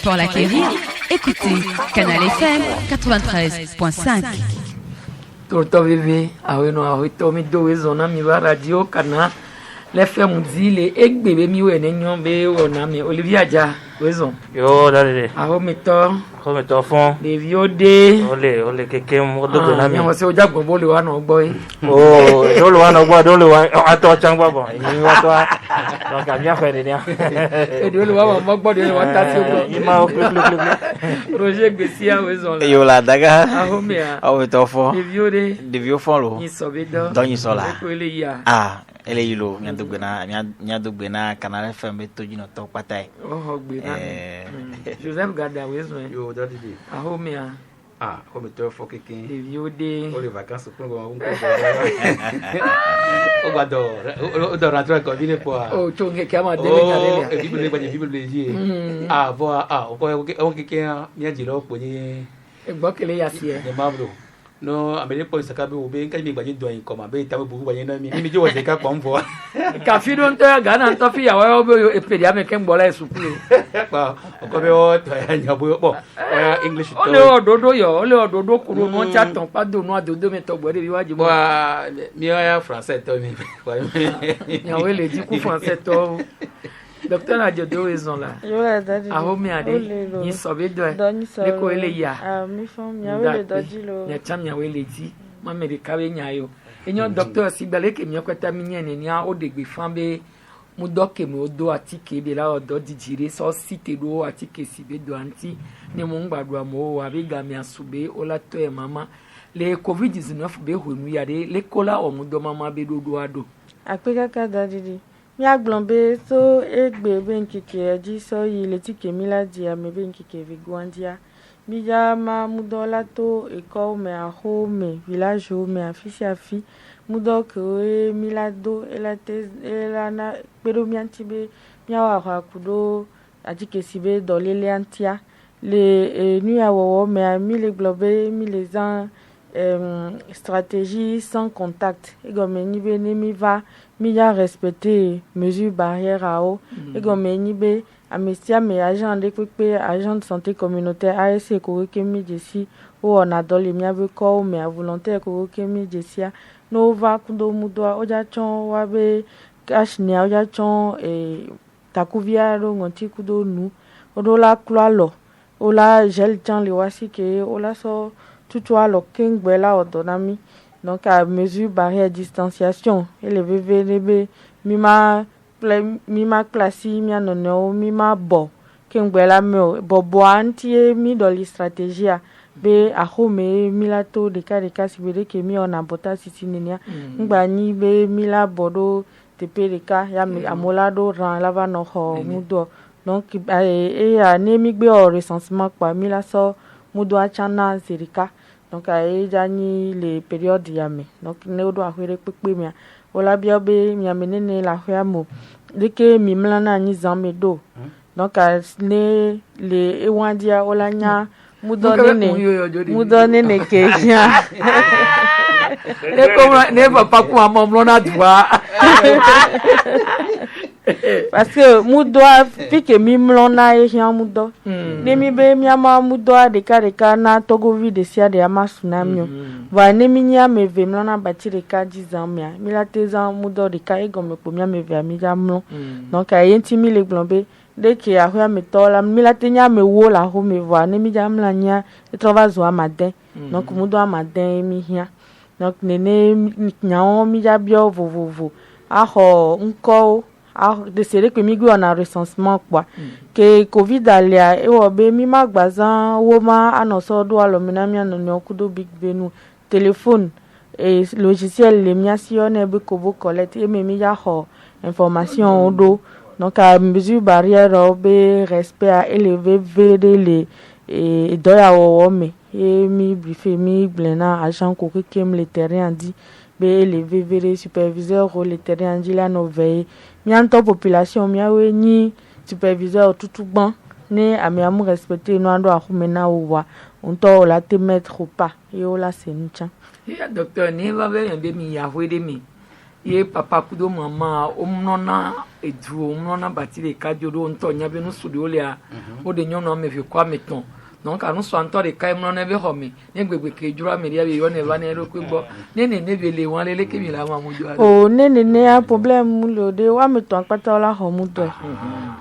Pour l'acquérir, écoutez Canal FM 93.5. Torto vivi, aweno awito mi dowe zona mi va radio kana le fe mundi le egbebe mi we nenyon be wona mi Olivia ja wezon. Yo dale. Aho mi to fond. le viode. Ole keke mo do na mi. Mi won se oja gbon le wa no gbo yi. Oh, do le wa no gbo do le wa ato changbo bon. Ni wa to. Donc a bien fait ni. E do le wa mo gbo de le wa ta si o. Ima o kle. Roger Gbesia wezon la. Yo la daga. Aho mi a. Aho to fond. Le viode. De vieux fond lo. Ni sobedo. Don yi so la. Ko ele ya. Ah, ele yilo nya dugbe na Canal FM to jino to patai. Oh gbe na. Joseph Gada wezon. Yo dadi. Aho mi a. Ah, comme tu fais quelqu'un. Le viode. Oh les vacances pour on doit rentrer comme il est pour. Oh, chonge kama de Oh, et puis le dire. Ah, voir on quelqu'un bien dit là pour ni. E gbo kele ya si e. De mablo. No, amele po sakabe obe nka mi gbaje do yin ko ma be tawe bugu gbaje na mi je wo se ka pon fo. Ka fi don to ga na to fi ya wa obe e pedi ame ken gbola esukulu. Pa, ko be o to ya nya bo bo. English to. Ole ododo kuro no cha ton pa do no adodo me to gbode bi waji mo. Wa mi ya français to mi. Ya we le di ku français to. Docteur Ajodo wezon la. Yo la dadi. Aho mi ade. Ni sobe do e. Le ko ele ya. Ah, mi fam ya we le dadi lo. Ya cham ya we le ti. Ma me de kawe nya yo. Enyo docteur si gbale ke mi okweta mi yen ni a o de gbe fan be mu doke mi odo atike be la odo dijire so site do atike si be do anti ni mo ngbadua mo wa be ga mi asube o la to e mama le covid-19 be honu ya de le kola o mu do mama be do ado. Apeka ka dadi. Mi aglombe so egbe benkike eji so yi letike mila dia me benkike vigwandia. Mi ya ma mudola to eko me aho me village me afisi afi mudo ko milado elate elana pero mi antibe mi awa kudo ajike sibe dolele antia le nu awo me mi le globe mi les an stratégie sans contact egome be ne mi va mi ya respecter mesures barrières à eau egome be amestia me agent de pepe agent de santé communautaire ASC ko ke mi jesi o na dole mi abe ko me volontaire ko ke mi jesi no va kundo mudo oja chon wa be cash ni oja chon takuvia ro ngonti kudo nu odola klalo ola gel chan le wasi ke ola so tout lo kengwela odonami donc à mesure barrière distanciation et le VVDB mima klasi mi anono mima bo kengwela me bo anti mi dans les stratégies be ahome milato de ka sibere ke mi ona bota sisinia ngba ni be mila bodo tepeleka ya mi amolado ran lava no ho mudo donc a nemi gbe o recensement kwa mila so mudo achana zerika donc a ni les périodes yame donc ne do ahwere pepe mi ola bia be mi amenene la hwamo deke mi mlana ni zamedo donc ne le ewandia ola nya mudo nene kenya ne ko ne papa ku amom lona dua. Parce que mudo fike mi mlona e hia mudo ne mi be mi ama mudo de ka na togo vi de sia de ama tsunami va ne mi nya me ve mlona batire ka 10 ans mi la tezan mudo de ka e gomme po mi me ve mi ja mlon donc a yenti mi le glombe dès que a hua me tola mi la tenya me wo la ho me va ne mi ja mla nya e trova zo amadin donc mudo amadin mi hia donc nene nyaon mi ja bio vovovo a ho nko de sere que mi go na recensement quoi que covid alia e wo be mi magbazan wo ma anoso do alomina mi anono kudo big benu téléphone et logiciel le miation be ko bo collect e mi ya ho information do donc à mesure barrière be respect à élever vd le et doya wo me e mi briefé mi blena agent ko kem le terrain dit be élever vd superviseur le terrain dit la no veille mi anto population mi awe ni superviseur tutu ban ne amiamu respecter no ando ahumena wa onto la te mettre pas et o la sencha Ya docteur ni va be mi ya hwede mi ye papa kudo mama omnona edu omnona batile kadjo nto nyabe no studio lia o de nyono me fi kwa meton donc anu so anto de kai mnona be homi ne gbegbe ke jura me dia be yo ne va ne ro kwegbo ne be le wan lele ke mi la ma mujo o ne a problème mu lo de wa meton pata la ho mu do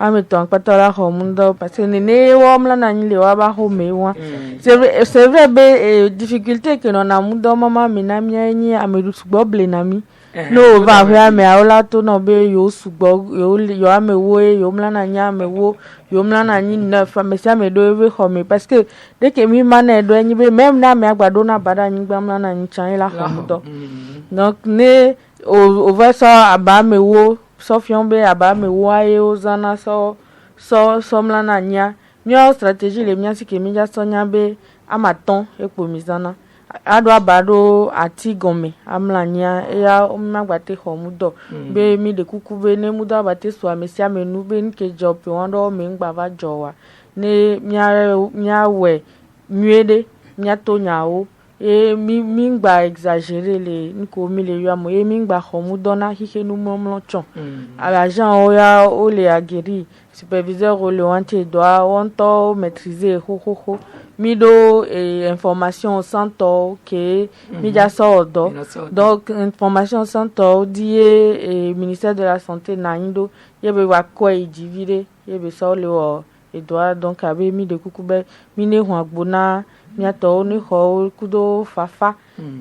a meton pata la ho mu do parce que ne wo mla na ni le wa ba ho me wa c'est vrai be difficulté que non a mu do mama mi na mi anyi amedu sugbo ble na mi no va hwe ame aola to no be yo sugbo yo ame wo yo mla na nya ame wo yo mla na ni na fa me sia me do we ho me parce que dès que mi mana do anyi be même na me agbado na bada nyi gba mla na nyi chan la ho mu do donc ne o va ça aba me wo so fion be aba me wo aye o zana so mla na nya mi o stratégie le mi si ke mi ja so nya be amaton epo mi zana ado abado ati gome amlanya ya magbate homudo be mi de kuku be ne mudo abate so amesia menu be nke job wando me ngba va jowa ne mia we miede mia to nyawo mi ngba exagérer le nko mi le yo amo mi ngba homudo na hike nu momlonchon agent o ya o le ageri superviseur o le wanti doit wonto maîtriser ho mido information santo que media sordo donc information santo die ministère de la santé na indo yebe wa ko divide yebe so le o edouard donc abe mi de kukube mi ne hu agbona mi ato ni ho kudo fafa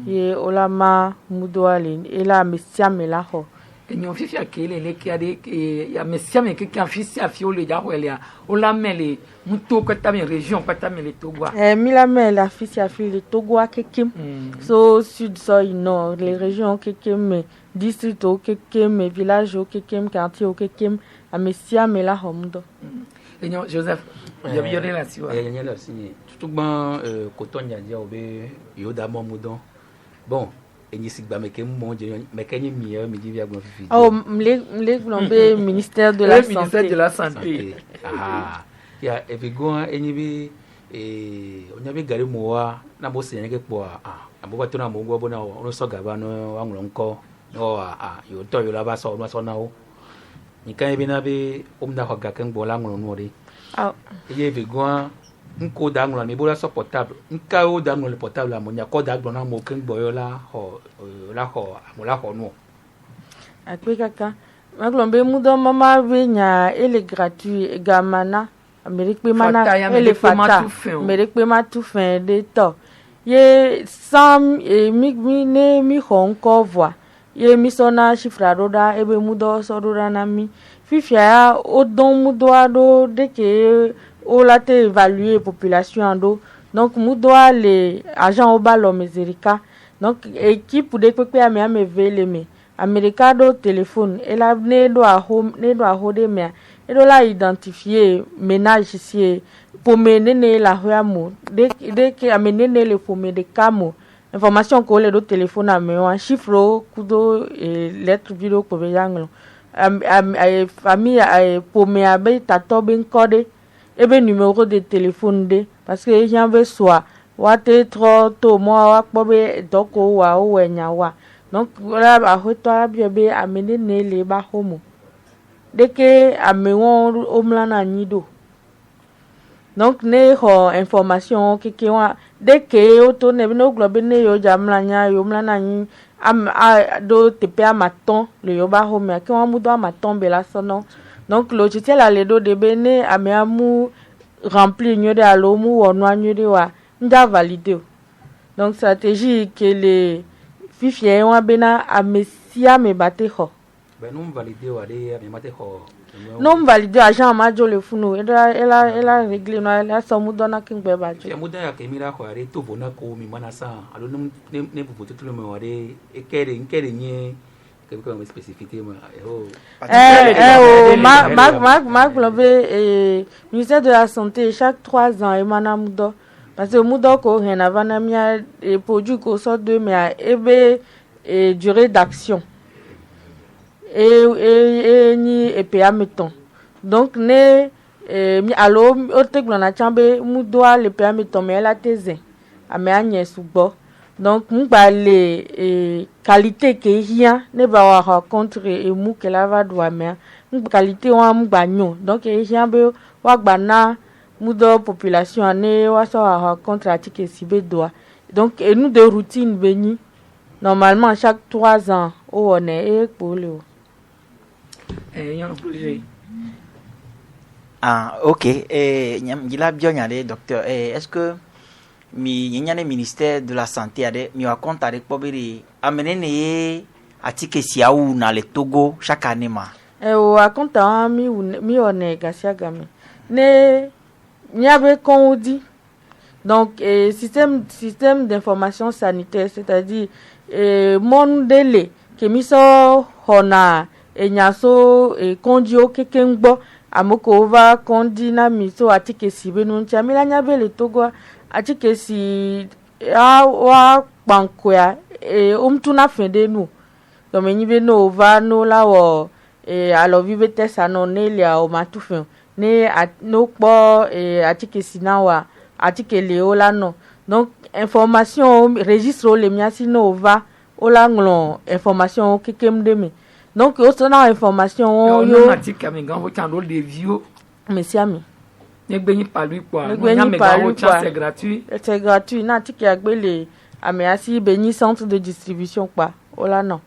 ye olama mudo ale ela mesia mela ho enyo fifi akele le kiade ya mesia me ke kan fisi afio le ja hoelia ola mele muto kwata me région kwata me le Togo mi la me la fisi afio le Togo kekem so sud so nord les régions kekem district o kekem village o kekem quartier o kekem a mesia me la homundo enyo Joseph ya biore la siwa ya la si tout ban kotonya dia obe yoda momudon bon enyi sigba meke monje meke nyi mieux mi di via gbo fifi mle be ministère de la santé ministère de la santé ya evigo enyi bi onya bi gari mowa na bo se nyeke po abo ba to na mo gbo bo na o so gaba no anwulo nko no yo to yo la ba so no so na o ni kan bi na bi omna ho ga kan gbo la anwulo no ri ye evigo nko da ngolo mi bola so portable nka o da ngolo portable amonya ko da gbona mo ken gboyo la ho no akwe kaka maglombe mudo mama benya ele gratuit gamana amerikpe mana ele fata amerikpe ma tout fin de to ye sam mi honko voix ye mi sona chiffre roda ebe mudo so roda na mi fifia o don mudo ado de ke o la te évaluer population ando donc mudoa les agents au balo meserica donc équipe de pepe ame vele me america do téléphone et la ne do a hode me et do la identifier ménage ici pour mener la hoamo de que amener le pour me de camo information ko le do téléphone ame un chiffre kudo lettre vidéo ko be yanglo famille pour me abe tato ben code ebe numéro de téléphone de parce que j'en veux soit wate trop to moi wa pobe doko wa o wenya wa donc voilà ba hoto bi be amene ne le ba homo de que amewon omla na nido donc ne ho information keke wa de que o to ne no globe ne yo jamla nya yo mla na ni do tepe amaton le yo ba homo ke wa mu do amaton be la sono donc le logiciel a les dos de bene amu rempli nyode alomu wonwa nyode wa nda validé donc stratégie que les fifie wa bena amesia me bate ho ben non validé wa de me mate ho non validé agent majo le funu ela réglé na la somu dona kingbe bajo ya muda ya kemira ho are to bona ko mi mana sa alo ne bu to le me wa de ekere nye comme spécificité ministère de la santé chaque 3 ans et manamudo parce que mudo ko hen avana mia et produit ko so de mais et durée d'action et ni EPA meton donc ne mi allo o te glona chambe mudo le EPA meton mais la teze ame anye sugbo donc mba le qualité ke hia ne ba wa rencontre e mu ke la va doa me mba qualité wa mba nyo donc e hia be wa gba na mu do population ne wa so wa rencontre atike sibe doa donc et nous de routine beni normalement chaque 3 ans on est pour le ok nyam bien nyale docteur est-ce que mi nyane ministère de la santé ade mi wa compte avec pobiri amene ne atike siaou na le Togo chaque année ma wa compte mi on est gasiagame ne nyabe konudi donc système d'information sanitaire c'est-à-dire mon délai que mi so hona enyaso kondio kekengbo amoko va kondi na mi so atike sibe no ntia mi la nyabe le Togo atike si wa pankoya umtuna fende nu donc me nyibe no va no la wo alors vive tesa no ne lia o matufen ne no po atike sinawa atike le la no donc information registre le miasi no va o la nglo information kekemde me donc o sona information yo atike mi gan ho tan do de vieux mesiami Negbenyi palu kwa c'est gratuit. C'est gratuit. Na tiki agbele ameasi benyi centre de distribution kwa. Ola non.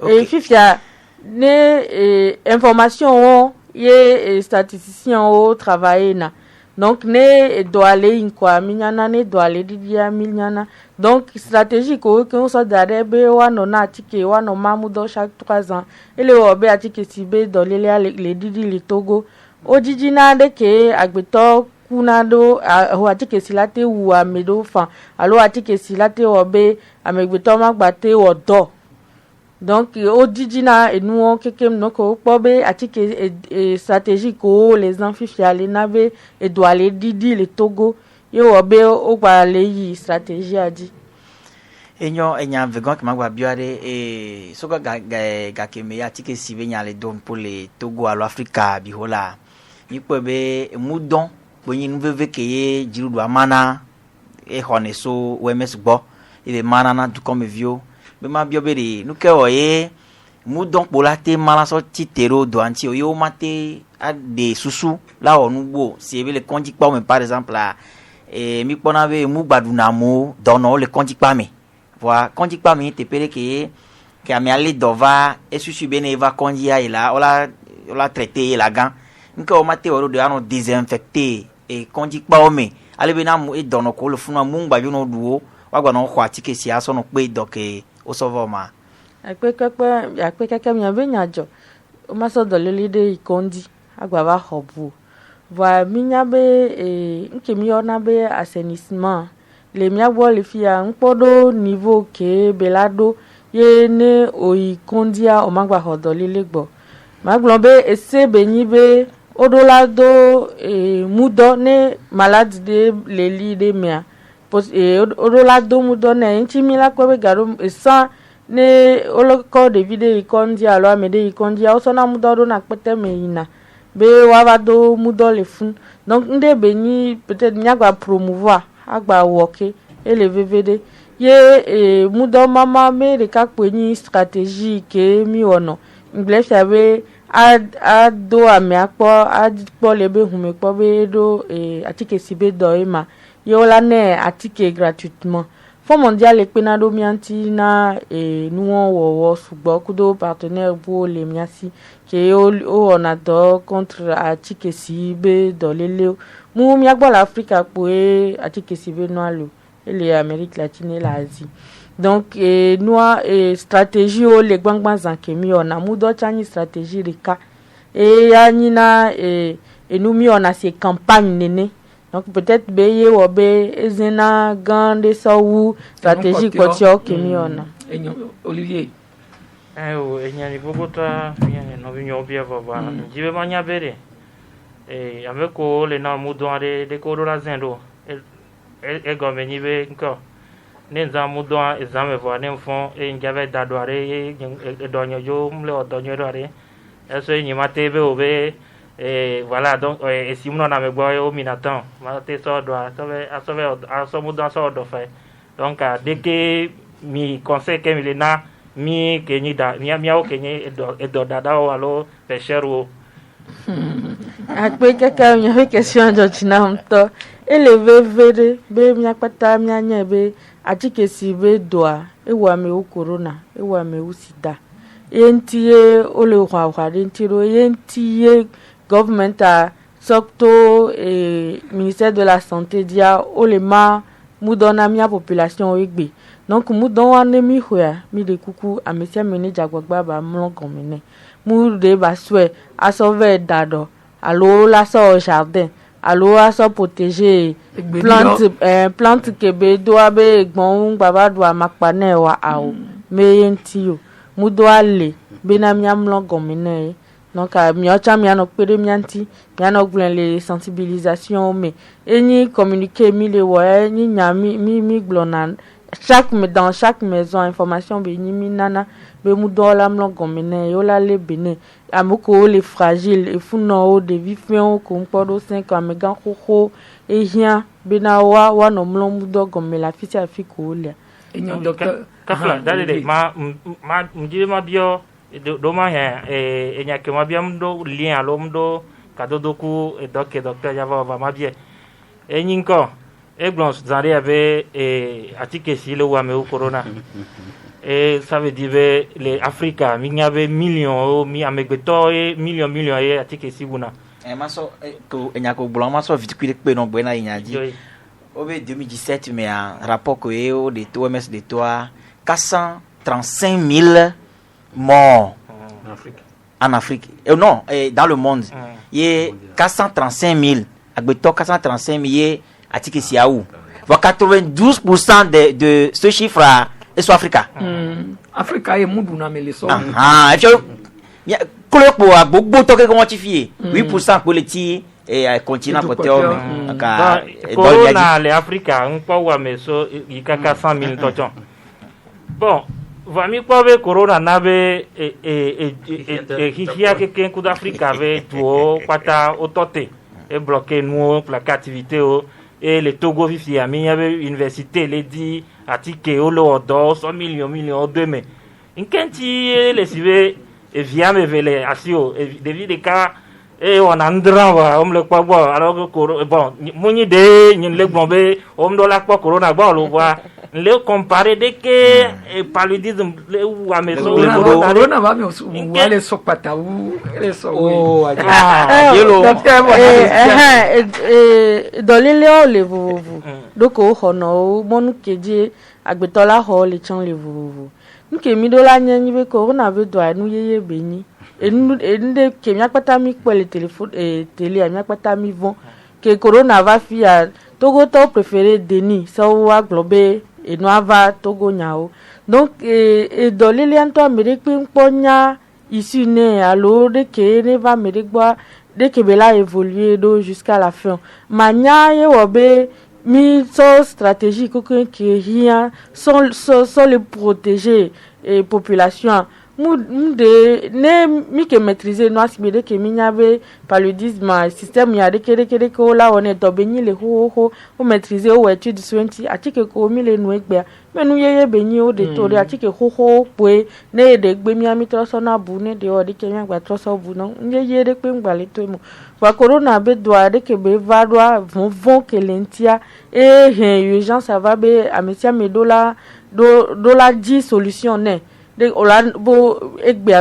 Et fifia ne information ye statisticien o travailler na. Donc ne doit aller kwa minyana ne doit aller didia minyana. Donc stratégie ko on so dare be wa no na tiki wa no mamu do chaque 3 ans. Ele obe atiki sibe do les didi le Togo. Ojiji na de ke agbeto kunado ho atike silate wu amedo fan alo atike silate obe amegbeto magbate odo donc ojiji na enu kekem no ko pobe atike stratégie ko les amphiphiales na be edwale didi le Togo ye obe o gba le yi stratégie adi enyo enya vegan ki magwa biare soka ga keme atike sibe nya le don pour le Togo alo Africa bihola ikpebe mudon bonyi nveve keye jirudu amana honeso wemes gbo ibe mana na dukom vio be ma biobere nuke oye mudon polate mala so titero do anti oyo mate a de susu la onugbo si ebe le konji pa me par exemple la mi pona be mu gbaduna mo dono le konji pa me voilà konji pa me te pere keye ke ami ale dova e susu be ne va konji ya ila ola traiter la gan nka o mate woro de ano désinfecter et konji pa o me ale be na mu e dono ko le funu mu ngba no duo wa gba no kwa tike si aso no pe doke o so voma akpe keke mi be nyajo o ma so do le de ikondi agba va hobu va mi nya be nke mi ona be assainissement le mi agbo le fia npodo niveau ke belado ye ne o ikondia o magba hodo le gbo maglombe ese benyi be odolado mudo ne malade de leli de mia odolado mudo ne nchimila kwebe garo san ne oloko de vide ikondi alo amede ikondi osona mudo do na pete meina be wavado mudo le fun donc nde benyi peut-être nyagba promouvoir agba woke ele vvd ye mudo mama me de kakpeni stratégie ke mi ono ngle sabe a do ame akpo a po lebe hume po be do atike sibe do ema yo la ne atike gratuitement fond mondial e pena do mianti na nous wo sugbo kudo partenaire pour les miasi ke o on a do contre atike sibe do lele mu mi agbo l'Afrique po atike sibe no alo ele Amérique latine et l'Asie. Donc nous stratégie o le gbangban zankemi on a mudo chani stratégie rika et anina et nous mi on a ces campagnes nene donc peut-être beye wo be ezena gande sawu stratégie kotio kemi on a Olivier enyani bogota nyani no binyo bia baba jibe manya bere ameko le na mudo ade de ko do la zendo e gomeni be nko nenza mudo examen vo ne fon e njave dadware e donyo yo mle odonyo dware eso yin mate be obe voilà donc si mon na me gbo o minatan mate so do aso mudo so do fe donc dès que mi conseil que mi lena mi kenyi da mi o kenyi edo dada o alo pêcheur o akpe kaka mi fe question jochina mto eleve vere be mi akpata mi anya be atike si be doa ewa me o corona ewa me o sida yentie ole hwa dentiro yentie government a sokto ministère de la santé dia ole ma mudona mi population egbe donc mudon wa ne mi hwa mi de kuku amesia meni jagbagba ba mlongon mene mu de ba swe asove dado alo la so jardin alo aso protéger plante kebe do abe gbon baba do amakpane wa awo meyentio mudo ale bena miamlongon mene donc mi ocha mi ano pere mi anti mi ano glen les sensibilisation mais eni communiquer mi le wa ni nya mi glonan dans chaque maison information be ni mi nana be mudo la mlongon mene yo la le bene amoko les fragiles et funo de vifion ko mpodo 5 amega koko e hia bena wa no mlon mudo gomme la fisi afiko lia enyo docteur kafla dale ma mjire ma bio do ma he enya ke ma bia mdo lien alo mdo kadodoku e docteur java va ma bien enyinko eglon zare ave atike si le wa me o corona et ça veut dire les Africains mi avait millions mi amegbeto millions et atike si buna maso ko enyako blanc maso vitikule pe no buena inyaji obe 2017 mais un rapport que de OMS de toi 435 000 morts en Afrique non dans le monde il y a 435 000 agbeto 435 000 atike si aou 92% de ce chiffre est sur Africa Africa est mudu na meleso et puis pour gbogbo to ke quantifier 8% pour les ti et continent côté homme ka corona les Africa un po wa meso ikaka 100 000 tochon bon va mi po be corona na be hihia ke ken ku d'Africa ve tuo pata otote et bloquer nous pour la captivité et le Togo vifi a mi avait université les dit atike olo odo 100 millions de mais inkenti les sive et via me vele asio devi de ka et on andra wa on le kwa bo alors que bon moni de nyin le gbombe on do la kwa corona bo lo wa le comparer de que paludisme le wa me so corona va me wale so pata u le so yelo dolile o le vuvu doko hono monu keje agbetola ho le chan le vuvu nke mi do la nyen be corona be do anu yeye beni ende ke mi akpata mi pe le téléphone télé mi akpata mi vont que corona va fia Togo to préféré Denis so wa globe et no va Togo nyao donc do le anto Amérique mponya ici ne alors de que ne va Amérique bois de que bela évoluer do jusqu'à la fin manya ye wobe mi so stratégie que rien sont les protéger et population de ne mi que maîtriser no asibede que mi nyave paludisme système ya de kere ko la on est dobeni le ho o maîtriser o étude sointi atike ko mi le nu egbe menu yeye beni o de tori atike ho pe ne de gbe mi ami troso na bu ne de o de ke mi agba troso bu no yeye de pe ngbale to mo wa corona be do de ke be va do vont que lentia et urgence ça va be amesia me dola 10 solution ne de ola bo egbe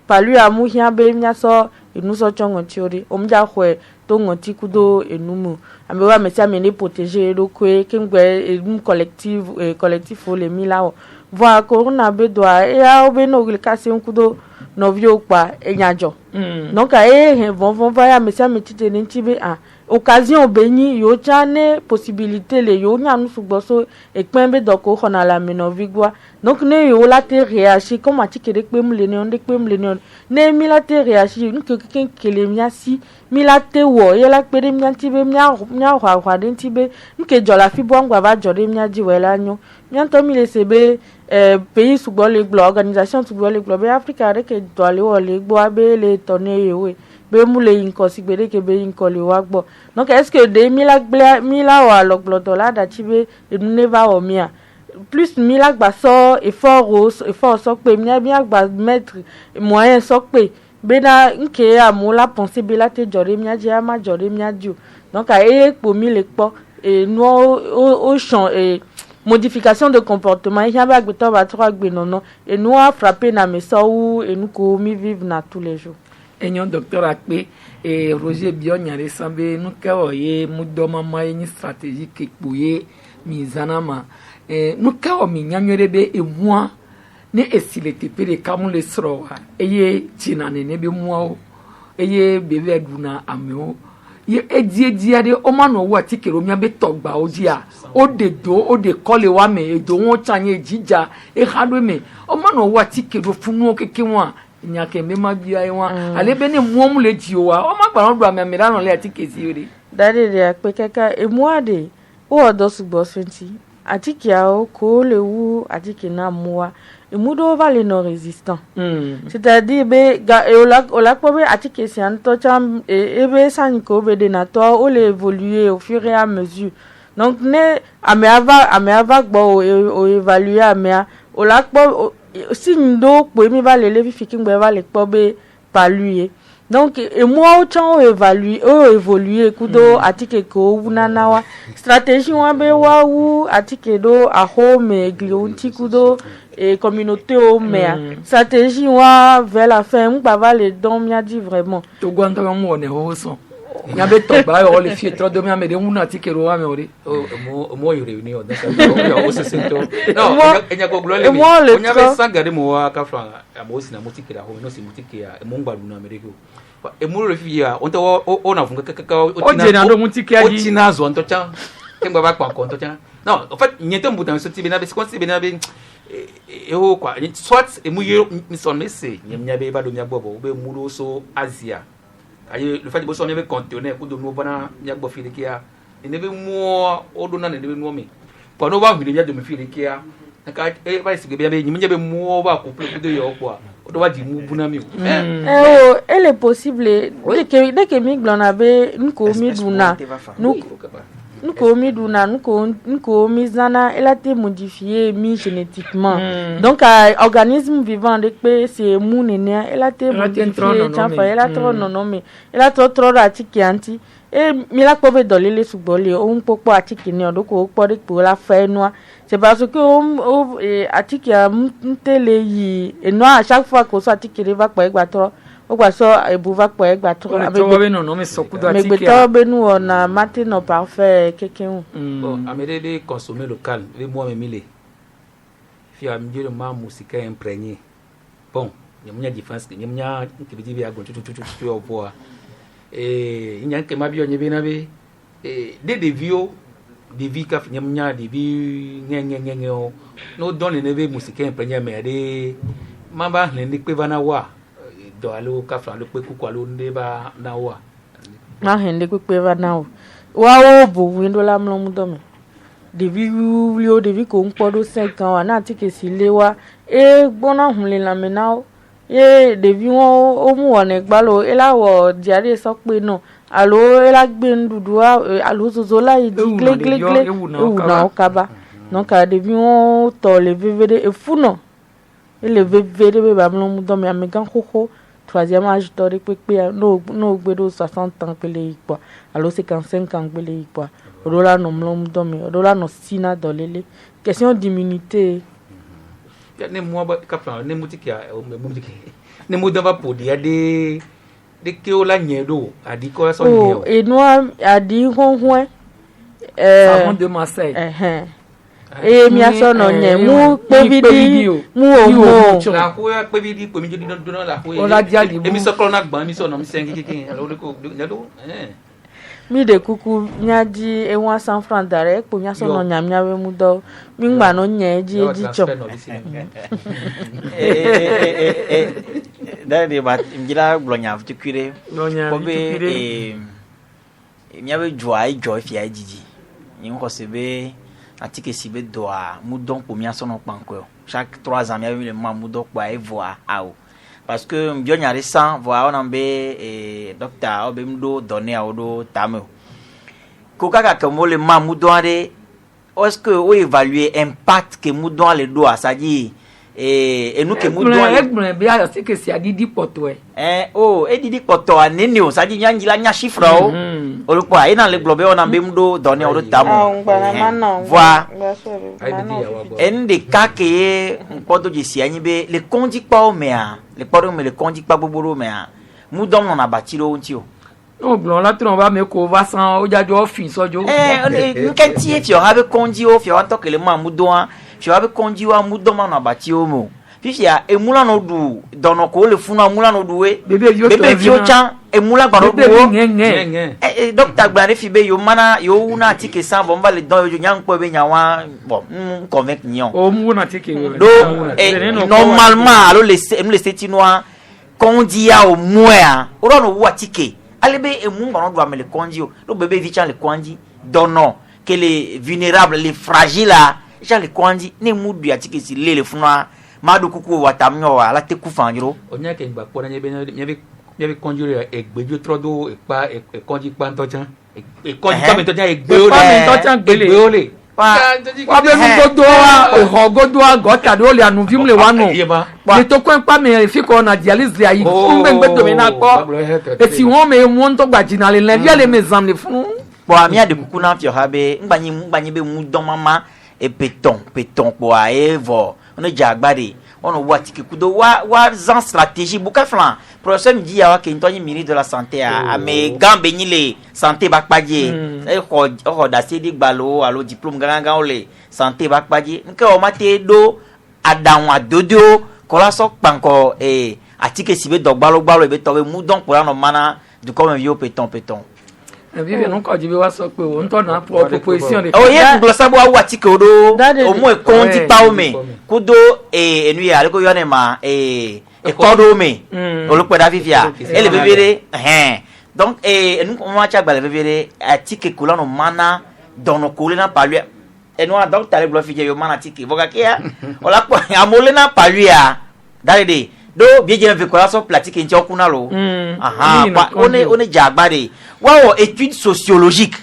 palu amu hia be mia so enu so chongo tiori omja hwe to ngoti kudo enumu amewa mesia me ne protéger do kwe kengbe enu collectif o le milao voir corona be do ya obe no gil kase kudo no vio pa enyajo donc vont va ya mesia me tite ne tibe occasion beni yo chane possibilité le yo nya nu sugboso ekpembe doko hona la menovigwa donc ne yo la te réagir comme atike de pem le ne mi la te réagir nu ke kele mia si mi la te wo ye la pere mia tibe mia hwa de tibe nu ke jola fi bo ngwa ba jode mia di wela nyo mia to mi le sebe pays sugbo le glo organisation sugbo le glo be Africa re ke dole wo le gbo abe le tonne yewe be mu le yin ko si gbe de ke be yin ko le wa gbo donc est-ce que de mi la wa loglodo la da ti be enu ne va o mia plus mi la gba so effort so pe mi gba mettre moyen so pe be na nke amu la penser be la te jore mi aje ma jore mi aju donc a po mi le po et nous au champ et modification de comportement il y a pas que toi va trois gbe non et nous a frappé na me so ou et nous ko mi vivre na tous les jours et nous docteur akpe et Roger Bionyare sambe nous ka oye mu do mama ni stratégie ke kpoye mi zanama et nous ka o mi nyanyorebe e moi ne esile tepere kamu le srowa eye chinane ne be moi eye bebe duna ameo ye ediade o ma no wa tikero mi be togba odia o de do o de kole wa me edo won chanye jija e hado me o ma no wa tikero funu okeke wa nyake me ma bia e wa ale be ne muomu le ji o wa o ma gba ro me ra no le atikesi ore dade de pe kaka e mu ade o odo sugbo senti atikia o ko le wu atikina muwa imudo vale non résistant c'est-à-dire be ola ko be atike si anto cham e be san ko be de na to o le évoluer au fur et à mesure donc ne ame ava gbo o évaluer ame ola ko si ndo po mi vale le fi kin be vale ko be paluer donc et moi autant évoluer kudo atike ko wunana wa stratégie wa be wa wu atike do a home glionti kudo et communauté au maire stratégie wa vers la fin on va les don mia dit vraiment to gwanga mo ne ho so nya be to ba yo le fi tro do mi amede wuna atike ro wa me ore mo yo reuni o da o se sento no enya go glole mi nya be sangare mo wa ka fra amosi na mutike ra ho no si mutike ya mo ngbalu na amerika e mo re fi ya on to o na funga kaka o je na do mutike ya o tina zo on to chan kemba ba kwa to chan non en fait nyete mbuta so ti be na be se be na be eho kwa soit e mu yo mi son messe nyamnya be ba do nya gbobo be mu lo so Asia aye le fait bo so nya be conteneur ko do no bana nya gbo filikia ne be mu o do na ne be no mi pa no ba hu nya do mi filikia ka e ba si be be nyamnya be mu ba ko ko do yo kwa o do ba di mu buna mi elle est possible dès que mi glona be nko mi duna nuko mi duna nuko mi zana elle a été modifiée mi génétiquement donc organisme vivant de pe c'est mu nene elle a été modifiée chafa elle a trop non mais elle a trop atiki anti et mi la ko be dolele sugbole o un popo atiki ni odo ko po de po la fa enwa c'est parce que o atiki mtele yi enwa à chaque fois ko so atiki va po egba tro o gba so ebu va po egba tro abe no me so kudo atiki me beto be nu ona matin parfait quelqu'un bon amede de consommer local le moi me mile fi am dire ma musique imprégné bon nyamnya différence nyamnya nkibidi bi agon tutu o boa nyanke mabio nyebe na be de vio de vie ka nyamnya de vie ngenge o no don ne be musique imprégné mais de mamba ne pe bana wa do alo ka fra lo pe kuku alo nde ba na wa na hende pe ba na wa o bo windo la mlo mu do me de vie ko npo do 5 ans na ti ke si le wa gbona hun le la me na ye devi won o mu won gba lo elawo diare so pe no alo ela gbe ndudu alo zozo la yi gle ewu na okaba donc devi won to le vvd e fu no le vvd be ba mu do me amegan koko troisième âge to de pe no gbe do 60 ans pe le ipo alo 55 ans pe le ipo odola no mu do me odola no sina dolele question d'immunité ne mo ba kaplan ne mutiki ne mo dava podia de ke o la nyedo adi ko so nyedo e no adi honhon savon de Marseille mi aso no nye mu pevidi mu omo la ko ya pevidi ko mi jodi don la ko o la diali e mi so klona gban mi so no mi sengi kiki alo ko nyedo mi de kuku nyaji e 100 francs dare po nya so no nyamnya we mu do mi ngba no nye ji chom dade ba ngira glonya futukire ko be miabe joy fi ajiji yin ko sebe atike sibe doa mu don po mia so no panko chaque 3 ans miabe le ma mu do pa e voa ao parce que bien y a récent voir on en be docteur obemdo donner à odo tameo kokaka comme le mamoudouare est-ce que vous évaluez impact que moudouan le doit c'est-à-dire et nous que moudouan bien c'est que c'est à didi poto oh et didi poto anene o c'est-à-dire nyangi la nya chiffre o le quoi et dans le globe on en bemdo donner à odo tameo voilà en des cas que poto de si anyibe le conduit pas au mea le poto me le conduit pas boboro mea moudouan on a bâti lo ontio. Non, blanc là, on va me couvrir sans ojajo fin sojo. Nkenti tu habe konji o fi wanto kele ma mudoa fi habe konji wa mudoma na bati o mo fi ya emula no du dono ko le funu amula no duwe bebe vio chan emula gbaro duwo docteur gbare fi be yo mana yo una tike san bon va le don yo nyang po be nyawa bon convaincre nyon o mu na tike do normalement alors le setinois konji ya o moya o no wa tike alebe emu ngano do amele konji o do bebe vichan le konji dono que les vulnérables les fragiles ja le konji ne mudu ya tike si le funwa madu kuku watamnyo ala te kufanjiro onya ke ngba pona nyebe konji le egbejo trodo epa e konji pa ntochan e konji pa ntochan egbe ole wa be mu godo o godo gota do le anu film le wanu le to ko pa me fi ko na dialyse ayi fun gbe do me na ko e ti won me won to gba jina le ya le me zam le fun bo amia de kuku na fio habe ngbanyi be mu don mama e peton po a evo on e jagbade on o wati ke kudo wa zan stratégie buka flan professeur me dit ya wa ke ntonyi ministre de la santé a me gambe ni le santé bakpaje e ho da sedi gbalo alo diplôme ganga ole santé bakpaje nke o mate do adanwa dodo ko la so panko atike sibe dogbalo gbalo e be to mu don po la no mana du comme vieux peton vive non ko jibe wa so pe o nto na proposition de o ye nglosa bo wa atike odo o mu e konti pa o me kudo enu ya le ko yone ma kodo me o lo pe da vivia e le bebere donc enu ko ma cha gbale bebere atike ko la no mana dono ko le na palue enu a donc tale blo fije yo mana atike voka kia o la po amole na palue a dalede do bieje na vécoration pratique nti okuna lo on est jagbade wa étude sociologique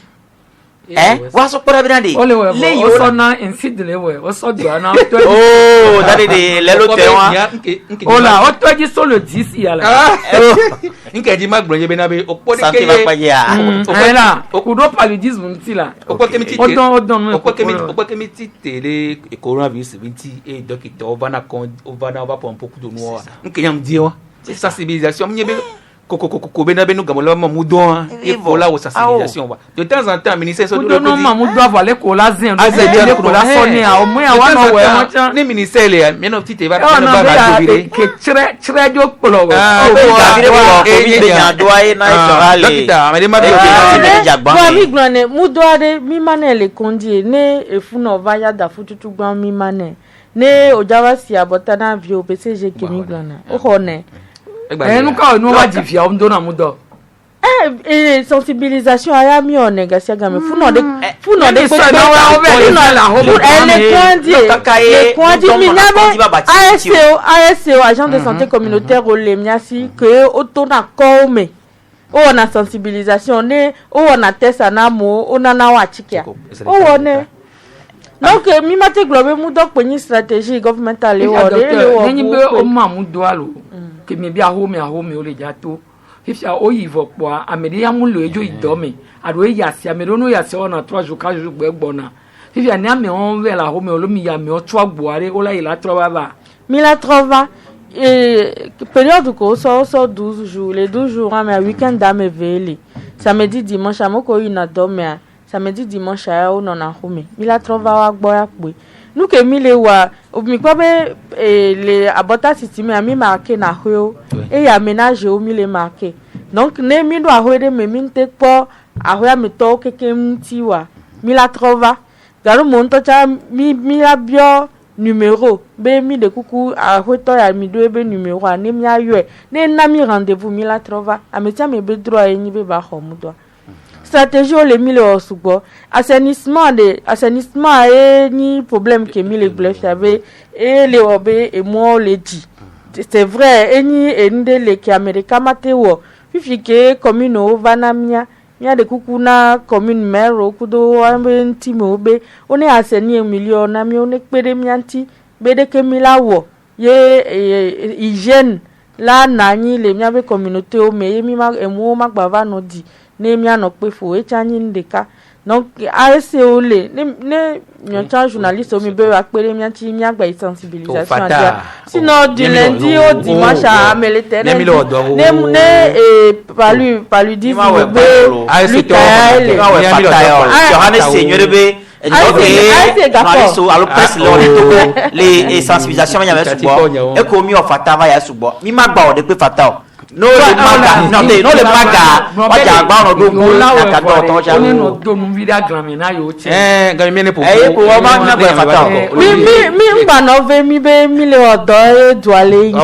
wa so pora binade le yo so na inside le we o so do na oh dalede le lo te wa ola o to ji so le 10 ya la nke di magbonye be na be opo de santé ba paye la okudo paludisme nti la opo kemiti opo kemiti tele coronavirus 20 et docteur ovana pour un peu de noir nke yam diwa c'est sensibilisation nyebe koko be na be no gamola mamudon et voilà au sensibilisation de temps en temps ministère so do no mamudon avoir ko la zin do ko la sonné a o mo ya wa no we ni ministère le mi no tite ba ba ba dobire ke tre do polo be nya do ai na isorale docteur amede ma bi jagban mi glone mudoade mi manele kondie ne efuna vaya da fututu gban mi mane ne ojawa si abotana vi opcg kemi glona o hone nous quand nous va dire on donne amudo sensibilisation aya mi on négocier gamme funo de ASCO agent de santé communautaire au lemniasi que otona kome on a sensibilisation ne on a test anamo on a na wachikia on est donc mi mate globe mu dok poni stratégie gouvernementale le ni be o mamudo alo que me bia home o le jato if ya o yivo po amede ya mu lo ejo idome ado e ya si amede no ya se ona 3 jours 4 jours gbona if ya ni ame on ve la home o lo mi ya me o twa gboare o la ila trova ba mi la trova période ko so 12 jours les 12 jours à week-end dame vele samedi dimanche amoko ina dome samedi dimanche a o nona home mi la trova wa gboya pe nous que mi le wa mi kwa be le abota système a mi marqué na ho et ya ménage o mi le marqué donc ne mi do a ho de me mi te po a ho ya mi to keke mti wa mi la trova garo monto cha mi la bio numéro be mi de kuku a ho to ya mi do ebe numéro a ne mi ayo ne na mi rendez-vous mi la trova a me tia me be droit e ni be ba ho mu do stratégie o le mille osugbo assainissement et ni problème que mille blef avait et les obé et moi le dit c'est vrai eni endele ki America matewo fifi ke commune o vanamia mia de kukuna commune mero kudo ambe ntimo be one aseni million na mi one pere mianti be de ke milawo ye hygiène la nani le mia be communauté o me mi ma emu ma gbava no di ne mia no pe fo e chanyi ndeka donc ASC ole ne nyocha journaliste o mi be wa pere mianti mia gba sensibilisation dia sinon du lundi au dimanche à Melete ne pas lui dire be lui kaele Johannes Seigneur be alors presse les sensibilisations il y avait subo e ko mi ofata va ya subo mi ma gba o de pe fata no le maga waja gba no do go na ka do to ja no do mu vida gramina yo che gramina ne po ko wa ma na gba fata mi ngba no ve mi be mi le odo e duale yin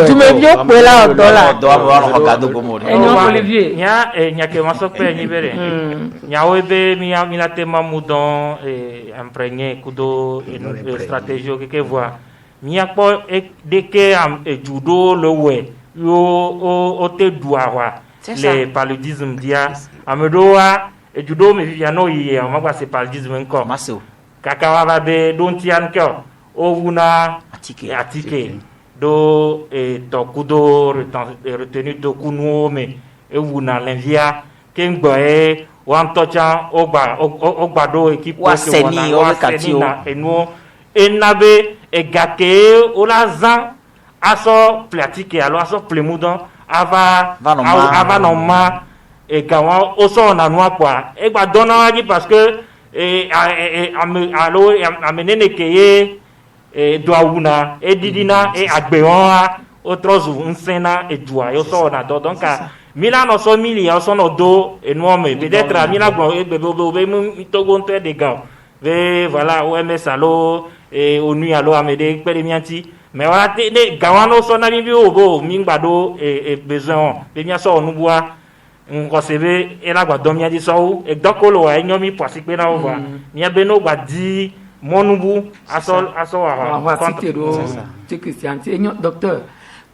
tu me bio pe la odo la do wa no ga do go mo Olivier nya ke ma so pe ni bere nya o be mi la tema mudon imprégné kudo stratégie que voir mi akpo de ke judo le we o te douawa le paludisme dia amedoa e judo me viano yi ma kwa se paludisme encore maso kaka va be don tian ko o una atike do to kudo retenu do kunu me e una lenvia kengbo e wan tocha ogba do équipe wa seni o katio enu enabe egake olazan aso pratique alors aso plemudon ava normal et quand on sort na noa quoi e gba dona waji parce que amener ne keye doauna e didina e agbewa autres nsena e doa yo so na donc Milan no so mili ya so no do enorme peut-être à Milan bon e bebe mi togo nte de gars ve voilà OMS allo et ONU allo amede peremianti mais voilà te gawano so na mi bi ogo mi gbado e besoin be mi so nu bua ngo sebe e la gba do mi adi so e dokolo wa enyo mi posi pe na wa mi be no gba di monubu aso wa contre c'est Christian enyo docteur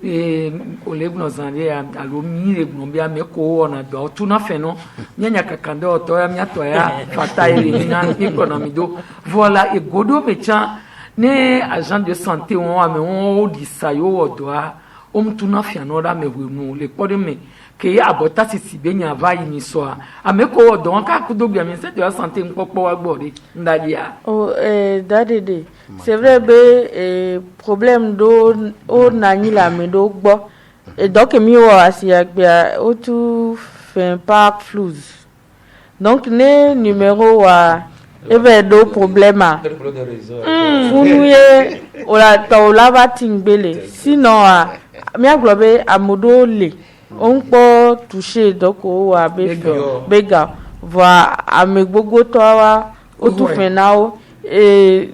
ole gno zanle alo mi le gno bia me ko ona do tu na fe no nyanya kakando to ya to ya fata ile na economy do voilà e godo mecha ne agent de santé on a me on di sayo odoa o mtu na fe no da me wenu le pode me ke ya abota sisi benya va yini so a me ko odo ka kudo bia me se de santé npopo wa gbore ndadia oh dadede c'est vrai be problème do o nani la me do gbo et donc mi o asiagbia o tu fait pas flous donc ne numéro wa ebe do problème a funuye ola to la batingbele sinon mi aglobe amodo le on peut toucher donc o wa bega va amegbogo to wa o tu fait nao et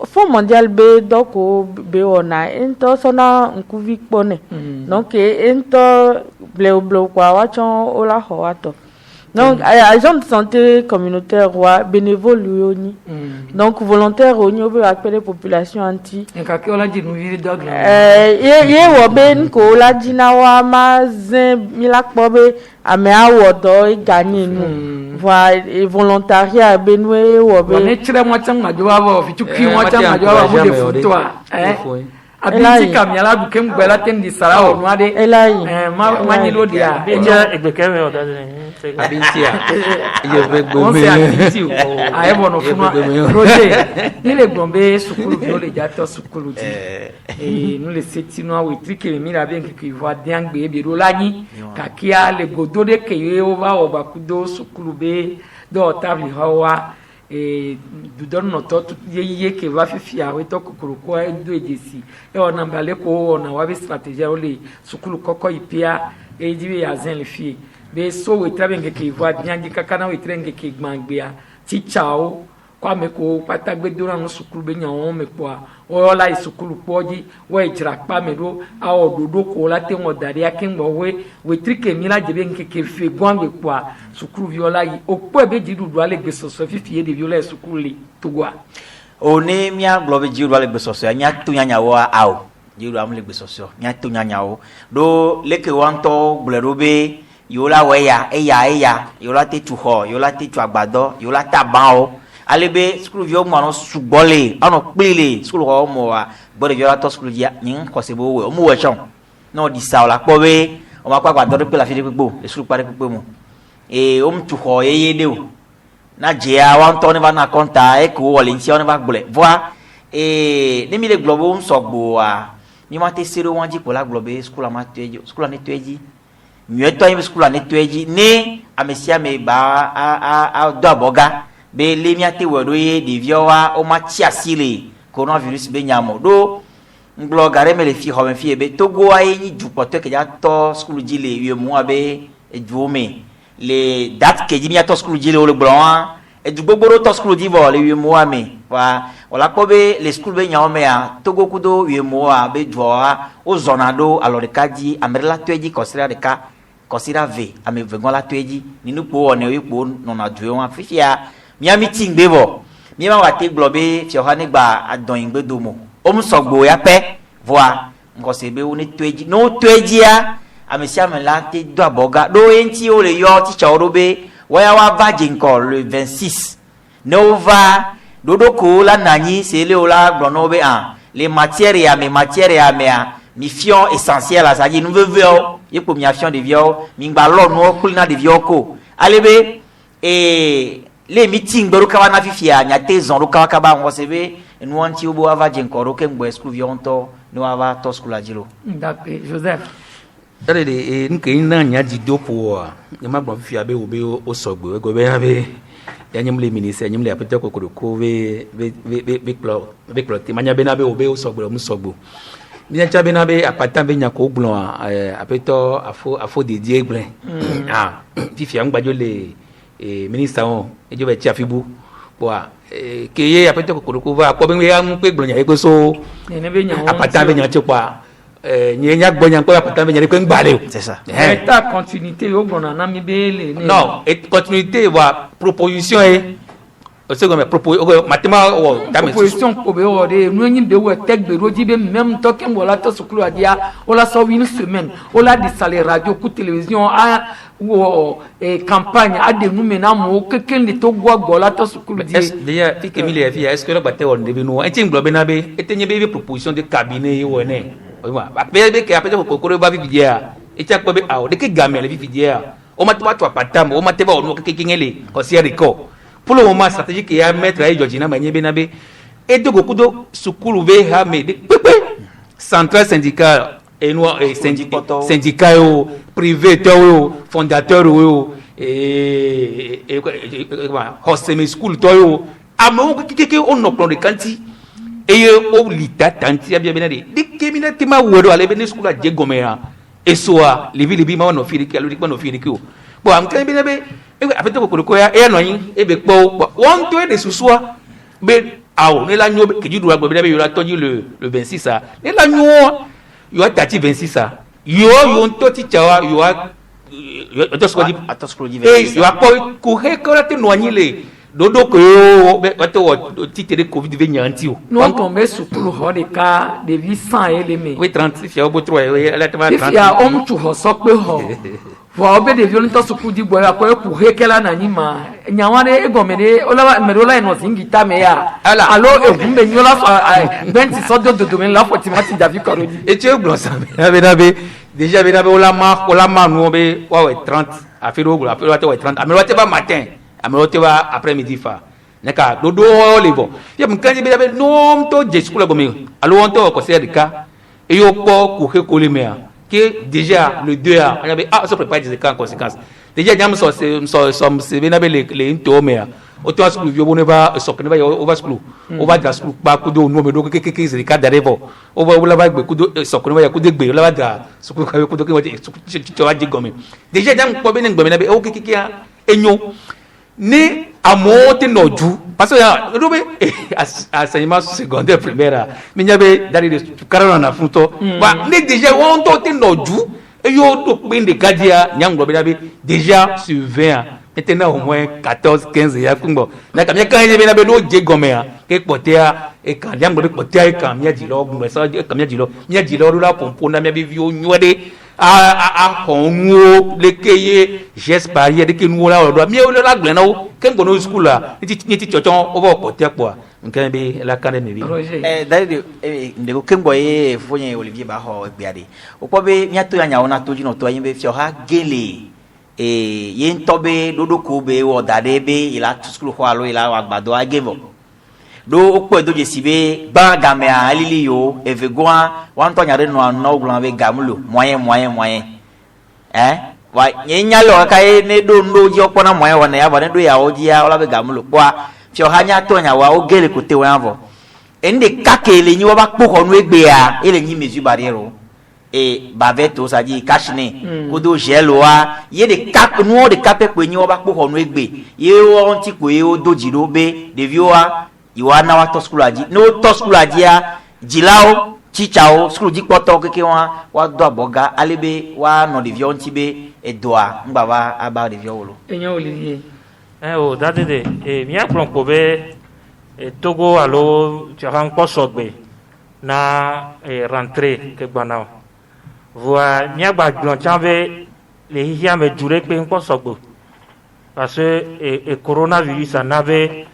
Fonds mondial be donc be ona ento sona nkuvi pone donc ento bleu kwa wachon ola hoato donc agent de santé communautaire roi bénévole yoni donc volontaire oni obe appeler population anti nkaki ola di nuvi dog ye wo ben ko la dina wa ma zin milakpobe ame awodo gagner nous voilà volontariat benwe wo be ne tire mo tan majowa wo fi tukui mo tan majowa mo de futoa abinti kamyala bukem gbela tendi sara o nwade ma ni lo dia eja egbekeme o dade abinti a ye be on se abinti o a ebo no fuma roger ni le gbombe sukulu bi o le jato sukulu di nous le setino a witrike mi la bien ki voit diangbe bi ro lani kakia le godo de keye o va o bakudo sukulu be do table hawa du don no to ye ke va fifi a weto kokoro ko do ejesi ona mbale ko ona wa be strategie o le sukulu koko ipia diwe ya zen le fie be so we trabe ke voit bien di kakana we trenge ke gbangbea ti chao kwa me ko patagbe dora no sukulu be nya won me po o la sukulu poji we jira pa me do a ododo ko la te won dari akin bo we trike mi la jebe nke fe gwangbe po sukulu viola yi o po be jidu do ale gbe soso fifi e de viola sukulu le to gwa o ne mia globe jidu ale gbe soso nya to nya wa ao jiru amle gbe sosio nya to nya nyao do leke wanto gbledo be yola weya eya yola te tu ho yola te tu agbado yola tabao alebe school vio mo no sugbole ano pele school ho mo wa gboro vio to school ya yin ko se bo we o mu we chon no di sa ola po be o ma pa agbado pe la fi de gbogbo le school pare gbogbo mo o mu tu ho yeye de o na je a wan to ni ba na konta e ko wole nti o ni ba gbole voi ni mi le globo un sogbo wa mi ma te sero wan ji ko la globe school ma teji school na teji mi to yin school na teji ni amesia me ba a do aboga be le mi ate wodo ye de viowa o ma ti asile coronavirus be nyamo do nglo gare me le fi ho me fi be togo ayi ni ju poto ke ja to school ji le wi mu abe ejume le date ke ji mi to school ji le o le blanc e du gbogbo to school ji bo le wi mu ame wa wala ko be le school be nyamo ya togo kudo wi mu a be joa o zonado alors de kaji amerla tweji considère de ka considère v ame vengon la tweji ni nu po one wi po no na duwe wa fifia mi a meeting bebo mi ma wa te globe fi o nigba adon ingbe domo o mu sogbo ya pe voa ngo se be oni tweji no tweji ya amesia me la te do aboga do enti o le yo ti choro be wa ya wa virgin ko le 26 nova dodo ko la nani se le o la gbono be an les matières ya me mi fion essentiel à ça dit nous veut ye ko mi afion de vio mi gba lo no kulina de vio ko alebe les meetings do ka na fifia nya te zon do ka ba ngo sebe nu anti obo ava jenkoro ke ngbo school vionto no ava to school ajilo d'accord Joseph dale de nke na nya di dopo ya ma gbo fifia be obe o sogbo ego be ya be ya nyem le ministre nyem le apete kokoro ko be klo ti manya be na be obe o sogbo mu sogbo mi nya be na be apata be nya ko gbon apeto afo de die gblen fifia ngbajo le ministre on ejo be ti afibu bo ke ye apete kokoro ko va ko be ya mu pe gbon nya ko so ne be nya apata be nya ti pa nya gbon nya ko apata be nya ko ngbale c'est ça ta continuité yo gbon na mi be le non et continuité wa proposition o se go me matema o proposition ko be o de nu nyi be wo tek be roji be même to kem wala to sukulu adia wala so une semaine wala di salaire radio ku télévision a wo campagne a de nu mena mo ke ken de to gwa gola to sukulu di déjà fi ke mi le fi est-ce que le batte on de no en tin globe na be etenye be proposition de cabinet wo ne o ma be ke apete ko ko ba fi dia e cha ko be a o de ke gamel fi dia o matema to apatamo o matema o no ke ngele ko si riko pour le moment stratégique ya mettre à Georgina Manyebe nabe et de gokudo sukulu be ha me de pepe central syndical et noir et syndicat privé to fondateur hostel school to amo kike on no plan de kanti et o lita tanti ya bien de kemina tema wodo ale be school a jegomea et soa libi ma no firiki alo no firiki o bon am kan be nabe apete ko ya e no yin e be po won to e de susua be awo ne la nyo ke judu agbo be yo la toji le 26 a ne la nyo yo atati 26 a yo to ti chawa yo to sko di yo apo ku he ko la te no anyi le dodo ko yo be to ti tere covid be nyanti o no to me sukulu ho de ka de 800 eleme we 30 fia obo 3 la te ma 30 fia om tu ho so pe ho wa obe de violento sukulu di boya ko ku he kela na nyima nyaware egomede ola merola no zingita me ya alo egumbe nyola fa benti so do men la fotimati david karodi et tu glon ça be déjà be ola ma no be wa 30 afiro oglo afiro wa 30 amelo te ba matin amelo te ba après midi fa neka dodo le bon ye mkanji be no to je school go me alo won to ko se de ka e yo po ku he ko le me que déjà le 2 a on avait se prépare des cas en conséquence déjà jam so se be na be le into me o to school yo bone ba so ke ba over school over the school ba ku do no me do ke se ka dare bo o ba la ba gbe ku do so ke ba ya ku de gbe la ba da school ka ku do ke wa ti wa ji gomi déjà jam ko be ne gbe na be o ke enyo ni amote no ju parce que do be enseignement secondaire primaire mi nya be dari de karana na futo ba ni déjà won to te no ju e yo to pe de gadia nyanglo be na be déjà sur 20 maintenant au moins 14 15 ya kumbo na kamia kan ye na be no je gome ya ke potea e kan ya ngbe potea e kan mia jilo gbe sa kamia jilo la pompo na mia be vi o nywede a honwo lekeye geste barrière de ke nu la do mi o la gbe na o ke ngono school la ni ti chochon o bo potea po nkan be la kan ne bi dali ndego kembo ye fonye Olivier Baho egbiade opobe miato ya nyaona to jino to yimbe fio ha gele yen tobe dodo ko be wo dade be ila school ho alo ila agbado agevo do okpo do jesibe ba game a alili yo evegwa wan to nyare no glan be gamulo moyen wa nyenya lo kai ne do ndo ji okpo na moyen wona ya ba ne do ya oji ya ola be gamulo kwa fio ha nya to nya wa ogele ko te wa vo ende kakele nyi wa ba kpo nu egbe a ele nyi mezu barriero baveto ça dit kashne kodo jeloa ye de cap no de capé ko nyi oba kpo honu egbe ye won ti ko ye o doji do be de vioa iwa na wa to school aji no to school aji a jilao chichao school ji poto keke wa do aboga alebe wa no de vio nti be edoa ngba wa aba de vio wolo enyo Olivier o dade de mi a plon ko be Togo alo charan ko sogbe na rentrée ke gbanao voa miagba glonchave le hia me dure pe nko sogbo parce que coronavirus en avait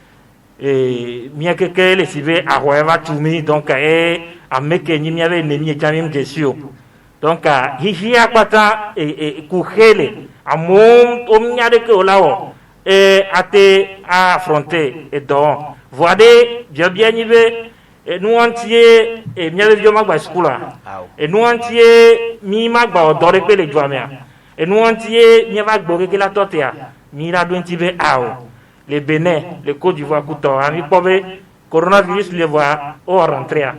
miakeke le sive ahoeva tumi donc a meke ni miave nemi jamim gesio donc hia kwata kuhele amon omnyade ke olawo ate a affronter et donc voade bien nive et nous entiers et miave vieux magba school et nous entiers mi magba odore pe le joamea et nous entiers mi va gboke ke la totea mi la do ntibe ao le Bénin le Côte d'Ivoire kuto ami pobe coronavirus le voit au rentrer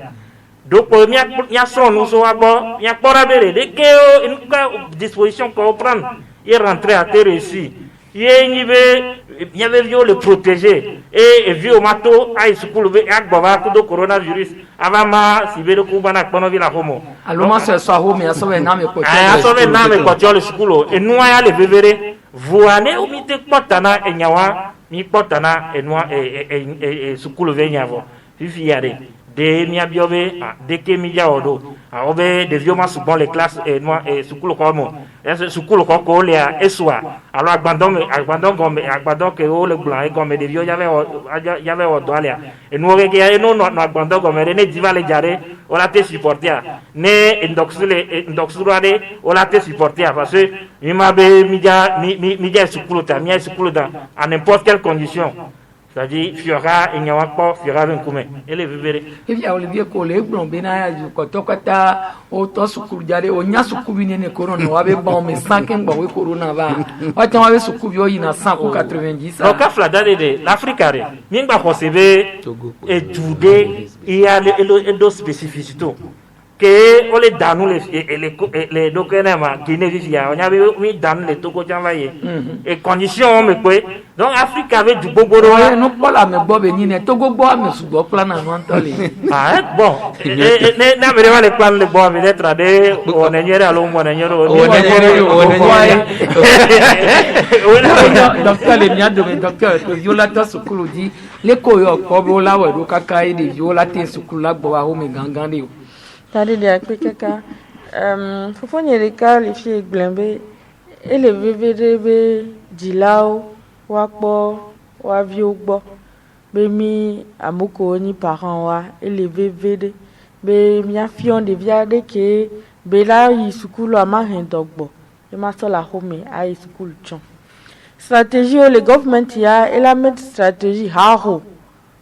donc mi a son nous so abo mi a pora bere de ke une disposition qu'on prendre et rentrer à terre ici il y avait vu le protéger et vu au mato à school ve agbava ko do coronavirus avama sibe ko bana kono vila homo aloma se so ho me so na me ko le school et nous ya le vevere voane o mi te potana enyawa mi potana enwa e school ve nyavo fifi yare de mi abiobe de ke mi ya odo obe de vioma subon les classes et moi et school ko mo school ko le eswa alors agbandon que o le blanc et comme de vio y avait odo alia et nous que ya no agbandon comme ne diva le jare o la te supporter ne indoxurade o la te supporter parce que mi ma be mi ja school ta mi school dans à n'importe quelle condition. C'est-à-dire, Fiora, il n'y a pas Fiora un commun. Et les vivere. Et bien, Olivier Collet, Blombena, Kotokata, Auto Sukubiade, Onya Sukubine, Corona, avait bon, mais 5 ans, bah oui, Corona va. Attends, avec Sukubio, il y a 190. Donc, à Fladade de l'Afrique, Mingba Hosebe et Judé, il y a les spécificités. Que on les donne les documents qui ne vivent pas. On avait mis dans les Togo Javaye et conditions mais quoi. Donc Afrique avait du beau boulot. Non pas la me bobe ni ne Togo bois me sous bois plan en mentali. Ah bon. Na me va les plans les bois peut-être de on est à l'homme on est docteur les miens de docteur violateur sukulu dit les koyo ko la wa do kaka et des violatés sukulu la boa ho me gangande. Tadi dia kaka fofo nyereka le fie glembe ele vevebe dilao wakpo wa viogbo be mi amuko ni parent wa ele vevede be mi afion de viade ke be la yi sukulu ama hendogbo e ma so la home ai sukulu chon stratégie le government ya ela met stratégie ha ho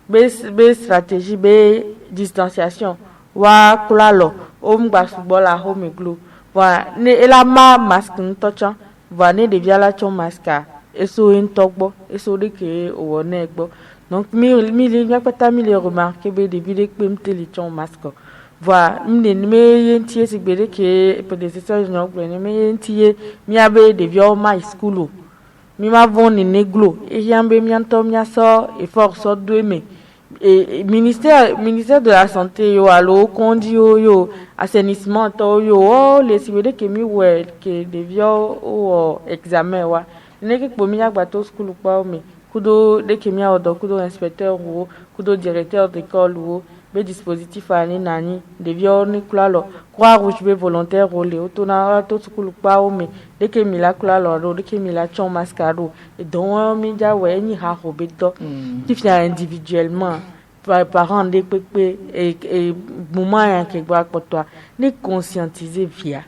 be stratégie be distanciation wa kulalo omgba subola home glo wa ne elama mask ntocha wa ne de biala chon maska eso ntogbo eso de ke owo ne gbo donc mi le pata mi le remarquer be de bi de pem tele chon mask wa mne me yentie sigbere ke predecessor no gbo ne me yentie mi abe de bio my school mi ma von ne neglo e yambe mi anto mi aso e force do me et ministère de la santé yo allo kondi yo assainissement to yo les cibede ke mi we ke devio o examen wa ne ke kpo mi ya gbato school pa mi kudo de ke mi odo kudo inspecteur wo kudo directeur d'école wo be dispositif ani nani de vior ni klalo croix rouge be volontaire role otona to school pa mi de ke mi la klalo do de ke mi la chon mascaro et donc mi ja we ni ha ho be to qui fait individuellement parents de pepe et moment ya ke gba poto ni conscientiser via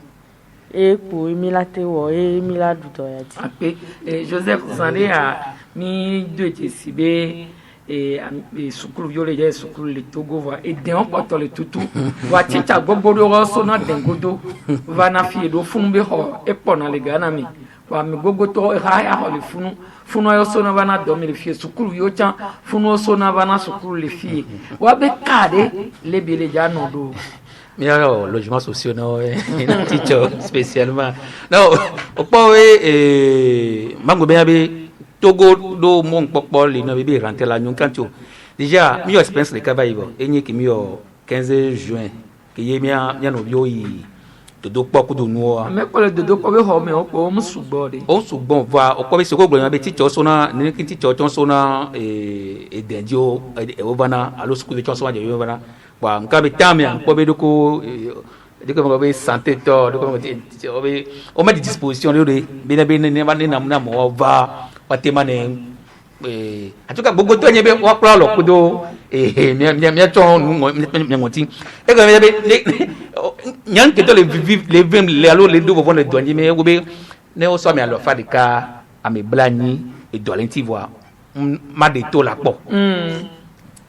et pour emilate wo et emiladu to ya ti ape Joseph Sandé a mi do ti sibe et sukulu viole je sukulu le Togo va et den poto le tutu va tita gobodo ro so na dengodo va na fi do funbe ho e pona le gana mi wa mi gogoto ha ya ho le funu yo so na va na do mi le fi sukulu yo chan funu so na va na sukulu le fi wa be kade le bele ja no do mais alors logement sociaux non un teacher spécialement non opo we mango be abi Togo do mon popo le na bébé rentrer la nyonkancho déjà mi expérience de travail bo enye ki mi 15 juin que ye mi no bio yi dodo poku do no me ko le dodo ko be ho me o ko mu sugbo de o sugbo va o ko be se ko gbo be teacher so na ni ki teacher chon so na e denjo e ovana alo school chon so wa je ovana wa nka be tamia ko be do ko de ko be santé to de ko be o met disposition de be na be na mo va watemane atuka gogo to nyebe wa kula lo kudo mi to ngoti e ga be nyan ke to le vivre le alo le do bo le donji me go be ne o so mi alo fadika ame blani e dolenti voa ma de to la po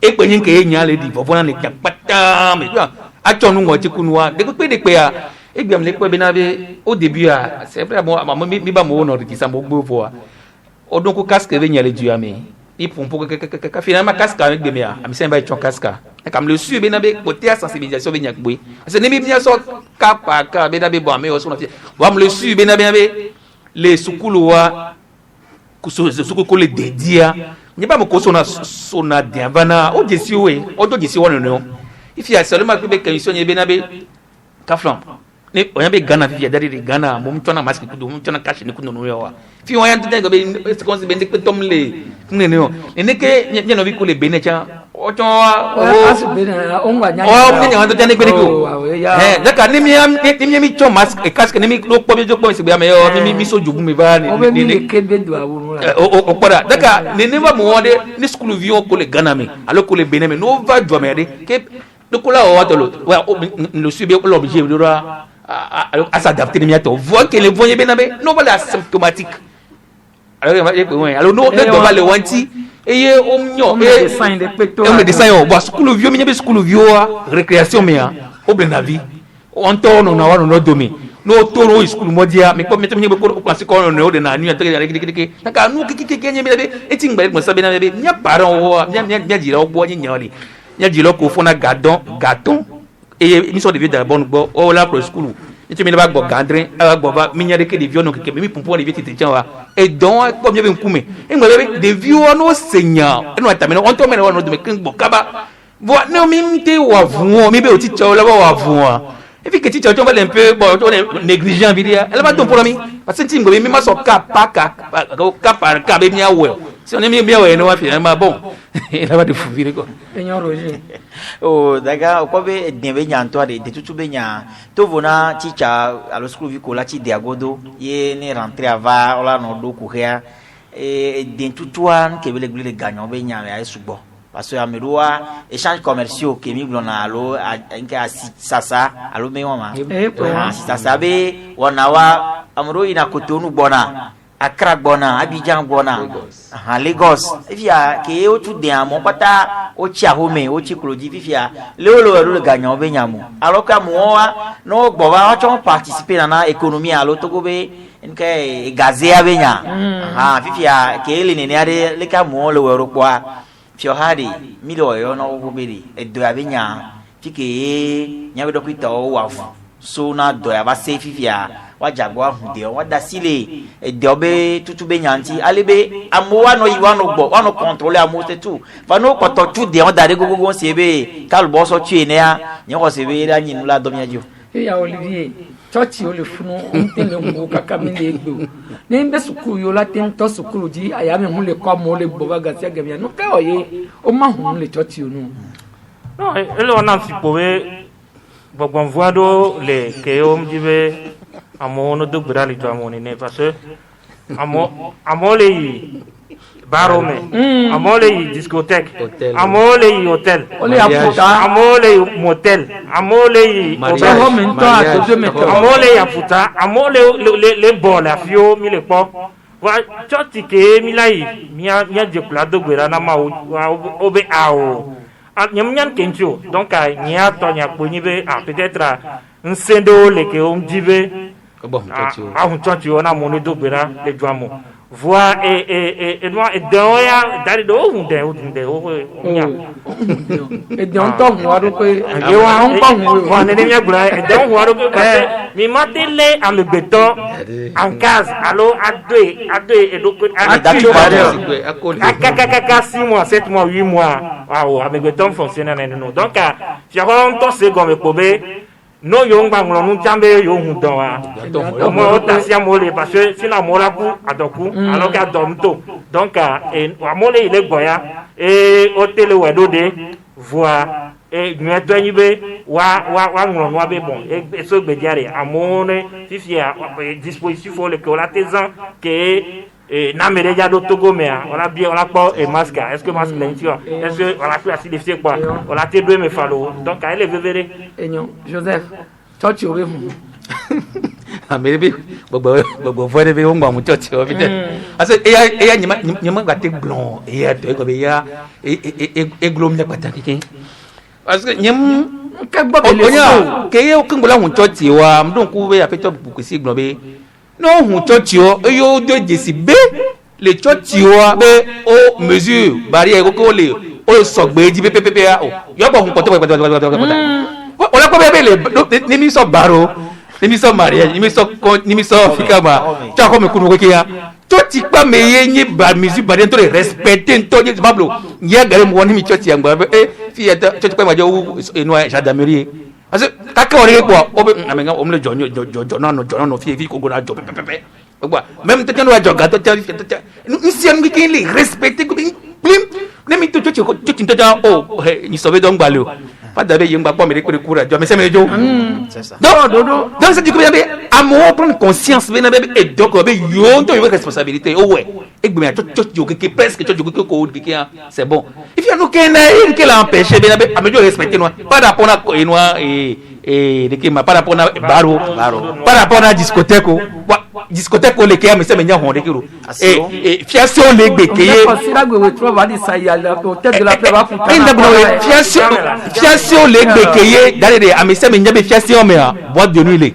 e pe yin ke nya le di bo na le pata me a to nu ngoti kunwa de pe ya e gbe am le pe be na be au début c'est vrai moi mi ba mo no ki sa mo gbo voa odon ko casque be nyale du ami il pompo ka finalement casque avec de mia ami semba chon casque comme le su be na be côté sensibilisation be nyakwe parce que ne bi so kapa ka be na be bo mi o so na wa le su be na be les sukulu wa sukulu ko le dedia ni ba mo ko so na diavana o jesi we o do jesi wona no if ya seulement que be question be na be kaflam ne oyambe Ghana via dari Ghana mo mtona maski kudu mo mtona cash ni kuno no yawa fi wanya tete be consequence be ndike tomle ne no ne ke nyano bi ko le benecha o to asu be na o ngwa nya o mi nya ndo tane pe ko daka ni mi cho mask e casque ni mi lo po be jo po se be ame o mi so jubu mi ba ni ni ke be do awu o pora daka ne va mo wonde ni school vion ko le Ghana mi alo ko le beneme no va jo me de ke de ko la o watolo wa le subi ko l'objet de à s'adapter de miato voit que les voyez bien non pas la symptomatique alors non ne doit pas le wanti et on me dessin on va school vieux mi school vieux récréation mais au ben la vie on tourne on a no domi no toro school modia mais comme mettre ko place ko no de na ni naka no kiki nyebe e ting ba mo sabe na be nya parent wo nya jira ogbo nyali nya jira ko fona gâton et mi so de vie de bonne bo o la pro school et mi ba gbo gandrin a gbo ba mi nya de ke de vie no ke mi pompo de vie tete chan wa et donc ko mi be nkume e ngbe de vie o no senya e no atamino on to me no de me kin gbo kaba bo no mi te wa vuon mi be o ti cho la wa vuon et puis que ti cho to ba un peu bon to négligent vidia elle va ton pour mi parce que ti ngbe mi ma so ka be mi awe si on est bien ouais no wa finalement bon il va de fouvir quoi Seigneur Roger o daga ko be debe nyanto de tutu be nya to vona chicha alo school vi ko la chi diagodo ye ne rentrer ava ola no do ko hia den tutu an ke be le gagnant be nya ya subo parce que ameroa échange commerciaux ke mi blona alo enka sasa alo me mama sasa be wona wa amro ina kotonu bona Accra bona Abidjan bona Lagos ifia ke o tu de amon pata o chi ahome o chi klodi fifia le gagnant be nyamu alors que moi no gbo wa o participer na économie alo to go be nke gazea be nya fifia ke le ne ade le ka mo le wero kwa fio hadi mi lo yo no go be e do abenya fike nya be do kwita o wafu so na do ya ba se fifia wajagwa hunde wada sile edobe tutube nyanti alebe amowa no iwano gbo wano contrôler amote tout va no koto tu de on dare gogo sebe kalbo so tu ene ya nyo sebe la nyinu la domia jo ya Olivier church yo le funu on te le mo kaka mi le gbe o ni be sukuru yo la te nto sukuru ji aya mi hu le ko mo le gbo ba ga se gbe no ka oye o ma hu le church yo no non ele ona si powe bogbon voado le ke o mjibe amo no do gbera le to amo ni ne parce amo le baro me amo le discothèque amo le hôtel o le aputa amo le motel amo le amo le aputa amo le bola fio mi le po wa choti ke mi lai mia je plado gbera na ma o be ao nyam kencho donc nya to nya poni be peut-être nsendo le ke o mdibe bon un choti ona moni do gbera le joamo voix et moi et doya dari do hunde nya e de on to waro ko e wa on pa wa ne mi agura e de waro ko mi matele am beton en case allo à deux et donc à 6 mois 7 mois 8 mois waaw am beton fonctionne non donc si on to se gomme pobe no yo ngba nglo nu jambe yo hu don wa mo ta si amole parce que si na mola ku adoku alors ka domto donc amole ile gboya e o tele wedo de voix e nyeto nyibe wa nglo no be bon e so gbe diare amone fifi a dispositif faut le que la tesan que na mere ja do Togo me on a bien on a pas et masque est-ce que masque là tu vois est-ce que on a fait assez difficile quoi on a te deux me fallo donc elle est véré enyo Joseph church o be hu maybe bobo foi de ngba mu church o bite ase e nyima ga te blon e to ko be ya e glom ne pataki kin parce que nyem ka gbo be le so ke ye o kin bola mu church wa mdon ku be ya pe to ku si glon be no hun church o yo de jesi be le church o be o mesure barrière ko le o so gbe ji pepe ya o yo bo hun ko to o la ko be le ni mi so baro ni mi so mariage ni mi so fikama ta ko me kunu ko ya church pa me ye ni ba mesure barrière to respecter to ni bablo ya gare mo ni mi church ya ngba fi ya church pa ma jo eno gendarmerie parce que kaka ore ko obe amenga omle jonyo no fi ko gona job pepe ogba même te teno joga to nsi an ki le respecter ko blim ne mi to o ni so be don gbale o pa da be yengba po me ko kura jo me se me jo c'est ça donc ça dit que be amour prendre conscience be na be et donc be yo to yo responsabilité o we e gbe mi to que presque to ko c'est bon if you no ken na que la empêcher be na be amejo respecter no pas rapport na noa et de que ma pas rapport na baro pas rapport na discothèque discothèque le ke me se me nya hon de kiro et fiancé o le gbe keye si la gbe we tro va di sa ya la hôtel de la paix va futa inda gbo fiancé o le gbe keye dale de ame se me nya be fiancé o me boîte de nuit le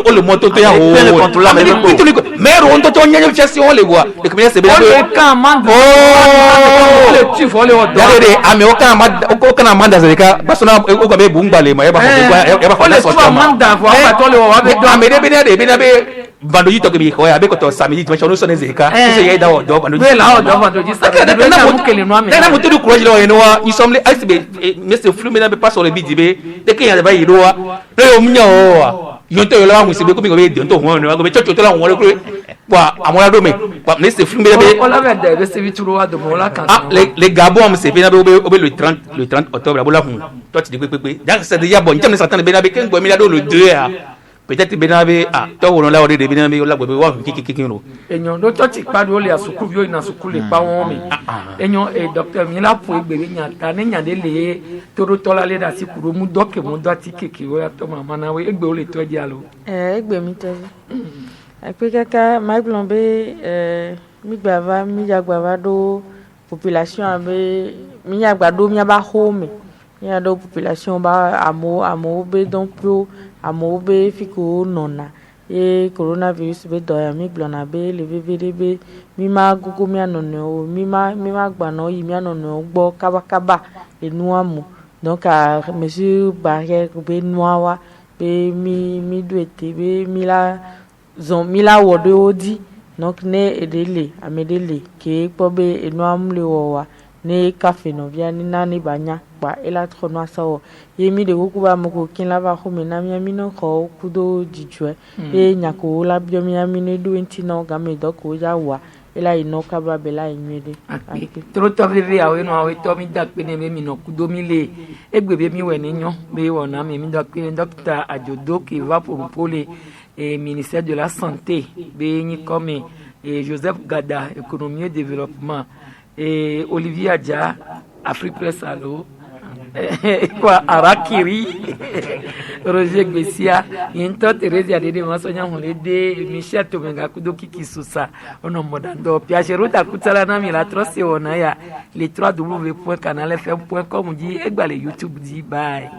o le moto to ya o le contrôler mais on to nya fiancé o le bois et que se be le kan man le tu faut le do dale de ame o kan amanda zeka basona o gbe bu ngbale ma e ba ko le so amanda vo ba to le wa be do ame de be na be bando yito ke ko ya be ko to samedi tu no so ne zeka se ye da o do bando be la o do bando ji sa na mo kele no ame na mo to du courage lo eno wa you some ice be mr flu me na be pass on le bidi be de ke ya ba yi ro wa re o munya o wa yo to yo la mu se be ko mi ko be de to won no ko be chocho to la won le ko wa amora do me pa mr flu me be o la be de se bi turu wa do mo la kan les gabon am se be na be le 30 octobre la hun to ti de pepe ja se de ya bon jam ne satan be na be ken gbo mi la do le 2 peut-être benabe to wono la ode de benabe o la gbe wa kiki no enyo do church padu le asuku bi o ina asuku le pa won mi enyo docteur mi la po egbe nya ta ne nya de le toro to la le da si kuro mu doke mu do ti kiki o ya to mama na we egbe o le to dia lo egbe mi to pe kaka ma plombe mi gbava mi jagbava do population abe mi jagbado mi ba home mi do population ba amo be donc pro amo be fiko nona e coronavirus be do ya mi glona be le vvd be mi ma gugu mi anono mi ma gba no yi mi anono gbo kaba enu amu donc a mesure barrière be noawa be mi do ete be mi la wodo odi donc ne edele amedele ke po be enu amu le wo wa ne café no via ni nani banya ba ela trono asawo yemi de goku ba moko kin la ba khome na mi no ko kudo jijwe e nyako la bio mi ne do ntino ga me do ko ja wa ela ino ka ba bela inwede trop vivre awe no awe to mi da pe ne mi no kudo mi le egbebe mi we ni nyon be wona mi da pe docteur Ajodo qui va pour le ministère de la santé be ni comme Joseph Gada économie et développement et Olivier Adja Afrique Presse Allo quoi Arakiri Roger Bessia into Teresa de Masonya Holede Michel Tomenga Kudo Kiki Susa ono modando Piacheruta Kutala na mi la trose ona ya les 3w.canalfm.com dit egbale YouTube dit bye.